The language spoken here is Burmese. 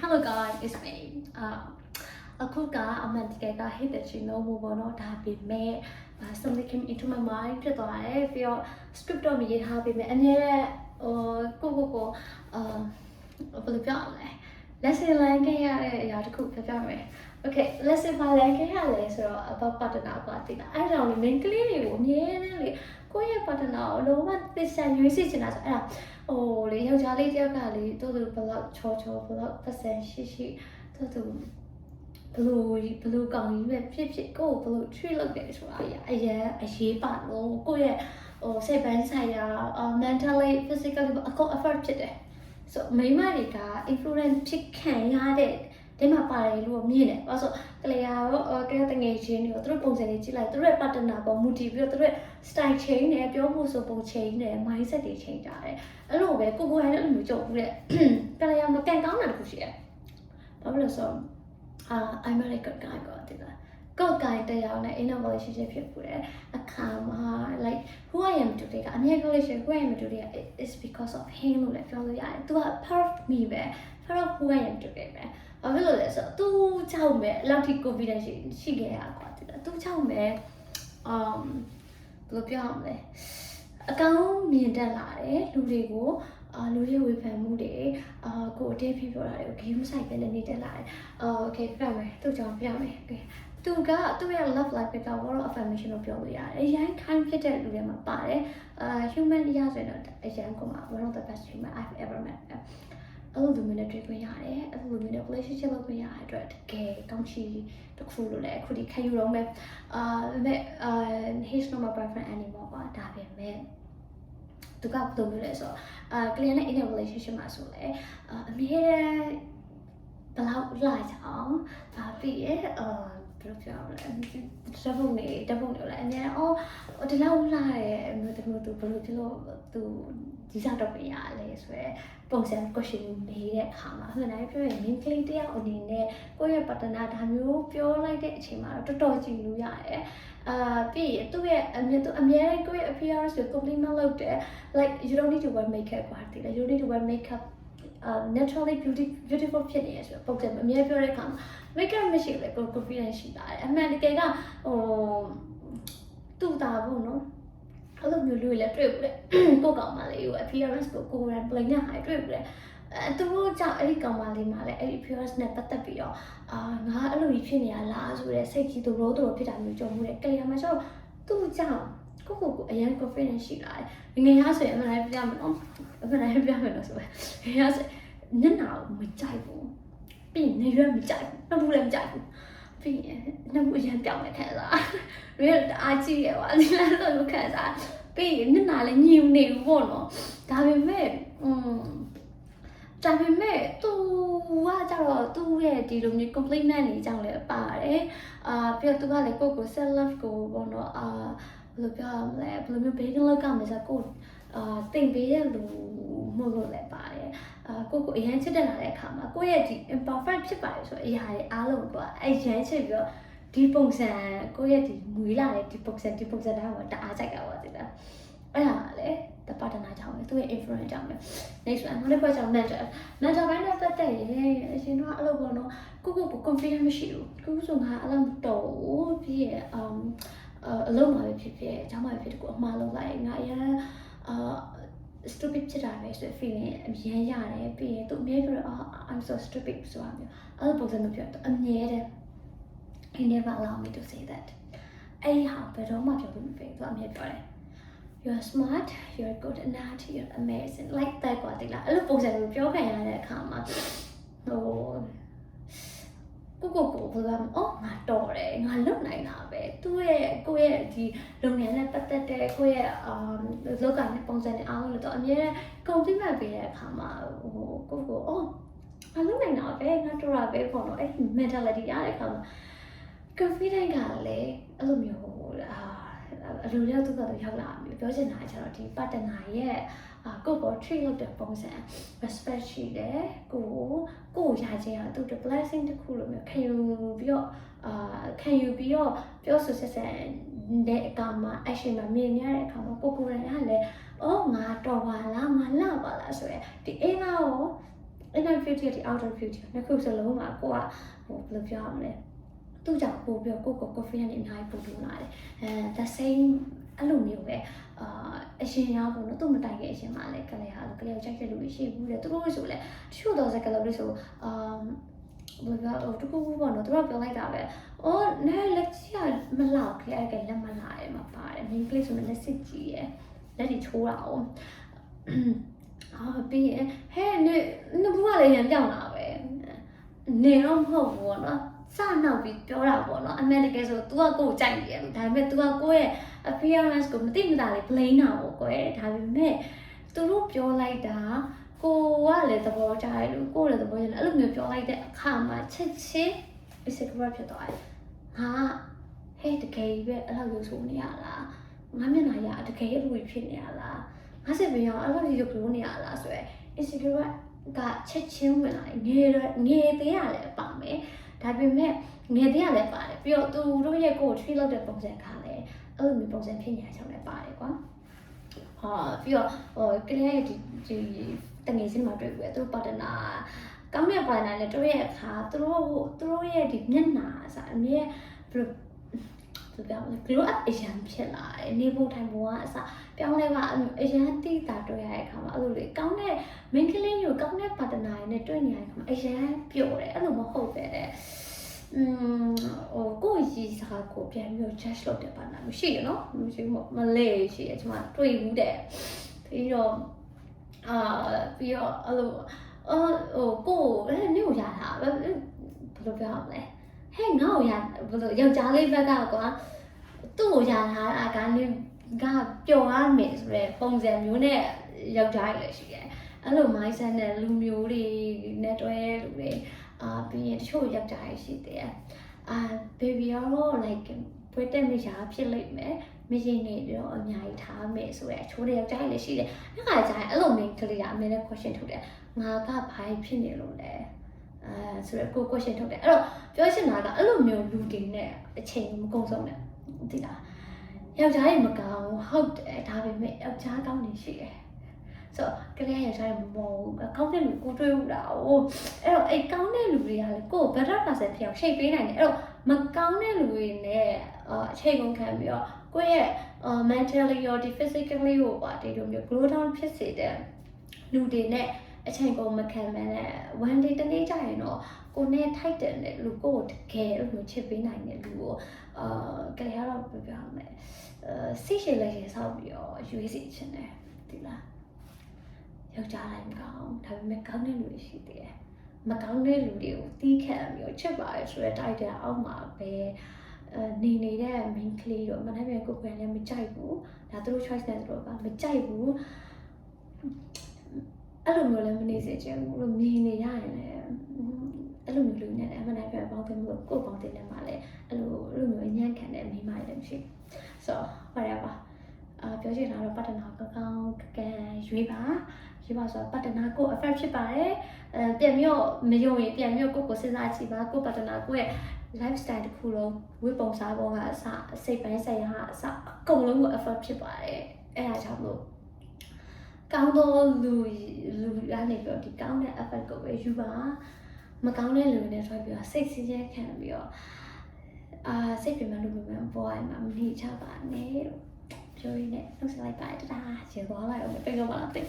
Hello guys, it's me. Aku ka amantika ka hit that you know move on or happy me. Something came into my mind to if your script on me happy me and here go let's say like ya to cook the family. Okay, let's say my like about partner party. I don't mean clearly nearly go your partner no one this time you see as oh, the young Charlie Jacali, to the block, church or block percent, she to blue gum, you have 50 go blue tree look at yeah, a sheep, no, go yeah, or say mentally, physically, a call affected. So, my marica, influence chicken, had it. They might buy a little minute. Also, Cleo or getting a chain or through bones and like the red button up or motive, the red style chain, and your movable chain, and mindset they change. A little bit, go ahead and joke with it. But I am not getting down at the push yet. Pablo, so I'm a good guy, got it. Good guy, they are in a relationship with a calm, like who I am today. I'm here, relationship who I am today is because of him, like, to a part of me, part of who I am today. ဘာဖြစ်လို့လဲဆိုတော့သူ့ကြောင့်ပဲအလောက်ထိ confidence ရှိခဲ့ရကွာသူ့ကြောင့်ပဲဘယ်လိုပြောရမလဲအကောင်းမြင်တတ်လာတယ်လူတွေကိုလူတွေဝေဖန်မှုတွေကိုအတင်းဖြစ်ပြောတာတွေကို game ဆိုင်ပဲလည်းနေတတ်လာတယ်okay ပြမယ်သူ့ကြောင့်ပြမယ် okay သူ့ရဲ့ love life က word of affirmation ကိုပြောလို့ရတယ်အရင် kind ဖြစ်တဲ့လူတွေမှာပါတယ် human ရဆိုရင်တော့အရင်က one of the best human I've ever met အဲ့လိုမျိုးနဲ့တွေ့ခွင့်ရတယ်အဲ့လိုမျိုးနဲ့ relationship လုပ်ခွင့်ရတဲ့အတွက်တကယ်ကောင်းချီတစ်ခုလို့လည်းအခုဒီခံယူတော့မယ်he's not my boyfriend anymore ပါဒါပေမဲ့သူကဘယ်လိုမျိုးလဲဆိုတော့clear နဲ့ in a relationship မှာဆိုလဲအမြဲတမ်းဘယ်လောက်လာကြအောင်ပြီးရဘယ်လိုပြောရလဲတပုံနေလဲအများဒီလောက်လာရဲ့မျိုးတမျိုးသူဘယ်လိုဖြစ်လို့သူဒီစားတော့ပြရလဲဆိုရယ်ပုံစံ question မေးတဲ့အခါမှာအမှန်တိုင်းပြောရင် main claim တယောက်အနေနဲ့ကိုယ့်ရဲ့ partner ဒါမျိုးပြောလိုက်တဲ့အချိန်မှာတော့တော်တော်ကြည့်လို့ရတယ်ပြီးရင်သူ့ရဲ့အမြဲတမ်းကိုယ့်ရဲ့ appearance ကို compliment လုပ်တယ် like you don't need to wear makeup ပါတည်လား you don't need to wear makeup naturally beautiful ဖြစ်နေရဆိုပုံစံအမြဲပြောတဲ့အခါမှာ makeup မရှိလေကို confidence ရှိလာတယ်အမှန်တကယ်ကတူတာပေါ့နော်အဲ့လိုမျိုးလူတွေလည်းတွေ့ဘူးတဲ့ကိုကောင်မလေးကို appearance ကိုယ်ရန် play နဲ့ဟာတွေ့ဘူးတဲ့သူတို့ကြောင့်အဲ့ဒီကောင်မလေးမှာလည်းအဲ့ဒီ appearance နဲ့ပတ်သက်ပြီးတော့ငါအဲ့လိုကြီးဖြစ်နေရလားဆိုတဲ့စိတ်ကြီးတို့ဖြစ်တာမျိုးကြုံမှုတဲ့ကလေးမှာကျတော့သူ့ကြောင့်ကိုအရင် confidence ရှိလာတယ်ငယ်ရဆိုရင်အမှန်တိုင်းပြမယ်နော်အမှန်တိုင်းပြမယ်လို့ဆိုပဲငယ်ရဆိုညနာကိုမကြိုက်ဘူးပြီးရင်နေရွက်မကြိုက်ဘူးဘူးလည်းမကြိုက်ဘူးပြီးရင်နှမှုအရင်ပြောင်းနေခံစားရရအားကြီးရပါဒီလားလို့ခံစားပြီးရင်ညနာလည်းညင်နေဘူးပေါ့နော်ဒါပေမဲ့သူကကြတော့သူ့ရဲ့ဒီလိုမျိုး compliment တွေကြောင့်လည်းပါတယ်ပြီးတော့သူကလည်းကိုယ့်ကို self love ကိုပေါ့နော်ဘယ်လိုပြောရမလဲဘယ်လိုမျိုး being love ကမှဆိုကိုတင်ပေးတဲ့လူမဟုတ်လို့လည်းပါတယ်ကိုအရင်ချစ်တက်လာတဲ့အခါမှာကိုယ့်ရဲ့ဒီ imperfect ဖြစ်ပါတယ်ဆိုအရာတွေအားလုံးကအရင်ချစ်ပြီးတော့ဒီပုံစံကိုယ့်ရဲ့ဒီမွေးလာတဲ့ဒီပုံစံတိုင်းမှာတအားကြိုက်တာပါသိလားအဲ့ဒါလေတပတ်တနာကြောင့်ပဲသူ့ရဲ့ influence ကြောင့်ပဲ next one နောက်တစ်ခုကြောင့် mental ဘိုင်းနဲ့ပတ်သက်ရင်အရှင်တို့အဲ့လိုပေါ့နော်ကို confidence မရှိဘူးကိုဆိုငါအဲ့လိုမတော်ဘူးပြီးရအလုံးမှာပဲဖြစ်ဖြစ်အကြောင်းမှာပဲဖြစ်တယ်ကိုအမှားလုပ်လိုက်ငါအရင်stupid ဖြစ်တာပဲဆို feeling အမြဲရတယ်ပြီးရင်သူအမြဲပြောတော့ I'm so stupid ဆိုတာမျိုးအဲ့လိုပုံစံမျိုးပြောတော့အမြဲတမ်း he never allow me to say that အဲ့ဒီဟာဘယ်တော့မှပြောလို့မဖြစ်ဘူးသူအမြဲပြောတယ်You're smart, you're good enough, you're amazing. Like that ကွာတိလားအဲ့လိုပုံစံမျိုးပြောခံရတဲ့အခါမှာကိုဘယ်လိုအော်ငါတော်တယ်ငါလုပ်နိုင်တာပဲသူ့ရဲ့ကိုယ့်ရဲ့ဒီလုပ်ငန်းနဲ့ပတ်သက်တဲ့ကိုယ့်ရဲ့လောကနဲ့ပုံစံနဲ့အားလုံးလို့တော့အများနဲ့ compliment ပေးတဲ့အခါမှာကိုအော်ငါလုပ်နိုင်တာပဲငါတော်တာပဲပေါ့နော်အဲ့ဒီ mentality ရတဲ့အခါမှာ confidence ကလည်းအဲ့လိုမျိုးအလိုရောက်သူကတော့ရောက်လာပြီပြောချင်တာကျတော့ဒီ partner ရဲ့ကိုပေါ် treat လုပ်တဲ့ပုံစံ respect ရှိတယ်ကိုရခြင်းကသူ့ blessing တစ်ခုလိုမျိုးခံယူပြီးတော့ပြောဆိုဆက်ဆံတဲ့အခါမှာ action မှာမြင်ရတဲ့အခါမှာကိုယ်တိုင်ကလည်းအော်ငါတော်ပါလားငါလှပါလားဆိုရယ်ဒီအင်းကရော inner future ဒီ outer future နှစ်ခုစလုံးမှာကိုကဟိုဘယ်လိုပြောရမလဲသူ့ကြောင့်ပို့ပြီးတော့ကို confidence နဲ့အများကြီးပို့ပြီးလာတယ်the same အဲ့လိုမျိုးပဲအရှင်ရောပေါ့နော်သူ့မတိုင်ခင်အရှင်မှာလည်းကလေးဟာကလေးကိုကြိုက်တဲ့လူတွေရှိဘူးတဲ့သူတို့ဆိုလည်းတချို့တော့စကားလို့ဆိုဘယ်ကတော့တကူပေါ့နော်သူတို့ပြောလိုက်တာပဲအော်နဲလက်ကြီးကမလောက်ခဲအဲ့ကလက်မလာရဲမှာပါတယ် main place ဆိုလည်းလက်စစ်ကြီးရယ်လက်တွေချိုးတာအောင်ပြီးရင်ဟဲ့နေဘူးကလည်းရံပြောင်းလာပဲနေတော့မဟုတ်ဘူးပေါ့နော်စနောက်ပြီးပြောတာပေါ့နော်အမှန်တကယ်ဆို तू ကကိုယ်ကြိုက်နေတယ်လို့ဒါပေမဲ့ तू ကကိုယ့်ရဲ့ appearance ကိုမသိမသာလေး blame တာပေါ့ကွယ်ဒါပေမဲ့သူတို့ပြောလိုက်တာကိုကလည်းသဘောကျတယ်လို့ကိုယ်လည်းသဘောကျတယ်အဲ့လိုမျိုးပြောလိုက်တဲ့အခါမှာချက်ချင်း insecure ဖြစ်သွားတယ်ဟာဟဲ့တကယ်ပဲအဲ့လိုဆိုနေရလားငါမျက်နှာရတကယ်အဲ့လိုဖြစ်နေရလားငါစစ်ပြောင်းအဲ့လိုရုပ်လို့နေရလားဆိုရယ် insecure ကချက်ချင်းဝင်လာငယ်သေးရလည်းပါမယ်ဒါပေမဲ့ငယ်သေးရလည်းပါတယ်ပြီးတော့သူတို့ရဲ့ကိုယ် treat လုပ်တဲ့ပုံစံကလည်းအဲ့လိုမျိုးပုံစံဖြစ်နေရချောင်းလည်းပါတယ်ကွာပြီးတော့ကလေးရဲ့ဒီတငယ်ချင်းမှာတွေ့ပြီးသူတို့ partner ကောင်းတဲ့ partner နဲ့တွေ့ရဲ့အခါသူတို့ရဲ့ဒီမျက်နှာအစားအမြဲဘယ်လိုပြောမလဲ glow up အရင်ဖြစ်လာတယ်နေဖို့ထိုင်ဖို့ကအစားပြောင်းလဲပါအရင်တိတာတွေ့ရတဲ့အခါမှာအဲ့လိုလေကောင်းတဲ့ main ကလေးမျိုးကောင်းတဲ့ partner နဲ့တွေ့နေရတဲ့အခါမှာအရင်ပျော်တယ်အဲ့လိုမဟုတ်ပဲတဲ့ကိုယ့်ရည်စားကိုပြန်ပြီး judge လုပ်တဲ့ partner မရှိရနော်မရှိဘူးမလဲရှိရကျွန်မတွေ့ဘူးတဲ့ပြီးတော့အဲ့လိုကိုယ်နေကိုရတာဘယ်လိုပြောရမလဲဟဲ့ငါ့ကိုရဘယ်လိုယောက်ျားလေးဘက်ကကွာသူ့ကိုရထားတာကလည်းကပျော်ရမယ်ဆိုတဲ့ပုံစံမျိုးနဲ့ယောက်ျားလေးရှိတယ်အဲ့လို mindset နဲ့လူမျိုးတွေနဲ့တွဲလူတွေပြီးရင်တချို့ယောက်ျားလေးရှိတယ်baby ရော like ဖွေးတဲ့မိသားဖြစ်လိမ့်မယ်မရင်နေတော့အများကြီးထားမယ်ဆိုရဲအချိုးတွေယောက်ျားလေးရှိတယ်အဲ့ခါကျရင်အဲ့လိုမျိုးကလေးကအမေနဲ့ question ထုတ်တယ်ငါကဘာဖြစ်နေလို့လဲဆိုတော့ကို question ထုတ်တယ်အဲ့တော့ပြောချင်တာကအဲ့လိုမျိုးလူတွေနဲ့အချိန်မကုန်ဆုံးနဲ့သိလားယောက်ျားကြီးမကောင်းဟုတ်တယ်ဒါပေမဲ့ယောက်ျားကောင်းနေရှိတယ်ဆိုတော့ကလေးယောက်ျားကြီးမပေါ်ဘူးကောင်းတဲ့လူကိုတွေ့ဘူးလားအဲ့တော့အဲ့ကောင်းတဲ့လူတွေကလည်းကို better person ဖြစ်အောင် shape ပေးနိုင်တယ်အဲ့တော့မကောင်းတဲ့လူတွေနဲ့အချိန်ကုန်ခံပြီးတော့ကိုယ့်ရဲ့ mentally ရော physically ကိုပါဒီလိုမျိုး glow down ဖြစ်စေတဲ့လူတွေနဲ့အချိန်ကုန်မခံမနဲ့ one day တနေ့ကျရင်တော့ကိုနဲ့ထိုက်တယ်နဲ့လူကိုတကယ်အဲ့လိုချစ်ပေးနိုင်တဲ့လူကိုကလေးကတော့ပြောရမယ်စိတ်ရှည်လက်ရှည်ဆောက်ပြီးတော့ရွေးစီချင်တယ်ဒီလားယောက်ျားတိုင်းမကောင်းဒါပေမဲ့ကောင်းတဲ့လူတွေရှိသေးတယ်မကောင်းတဲ့လူတွေကိုတီးခံပြီးတော့ချစ်ပါတယ်ဆိုတဲ့ title အောက်မှာပဲနေနေတဲ့ main ကလေးတော့မနေ့ကကိုယ်လည်းမကြိုက်ဘူးဒါသူတို့ choice နဲ့သူတို့ကမကြိုက်ဘူးအဲ့လိုမျိုးလည်းမနေစေချင်ဘူးလို့မြင်နေရရင်လည်းအဲ့လိုမျိုးလူနဲ့လည်းအမှန်တကယ်ပေါင်းတင်လို့ကိုယ်ပေါင်းတင်နေမှာလည်းအဲ့လိုမျိုးအညံ့ခံတဲ့မိမလည်းမရှိဆိုတော့ whatever ပြောချင်တာတော့ပတ်တနာကောင်းကန်ရွေးပါဆိုတော့ပတ်တနာကို affect ဖြစ်ပါတယ်ပြန်ပြီးတော့မယုံရင်ပြန်ပြီးတော့ကိုစဉ်းစားကြည့်ပါကိုပတ်တနာကိုရဲ့ lifestyle တစ်ခုလုံးဝိပုံစားပုံကအစစိတ်ပိုင်းဆိုင်ရာအစအကုန်လုံးကို affect ဖြစ်ပါတယ်အဲ့ဒါကြောင့်လို့ကောင်းသောလူကနေပြီးတော့ဒီကောင်းတဲ့ effort ကိုပဲယူပါမကောင်းတဲ့လူတွေနဲ့တွဲပြီးတော့စိတ်ဆင်းရဲခံပြီးတော့စိတ်ပြင်းမှလို့ပေါ်ရမှာမနေချပါနဲ့လို့ပြောရင်းနဲ့နှုတ်ဆက်လိုက်ပါတယ်တဒါရေသွားလိုက်အောင်ပြန်တော့မလားသိ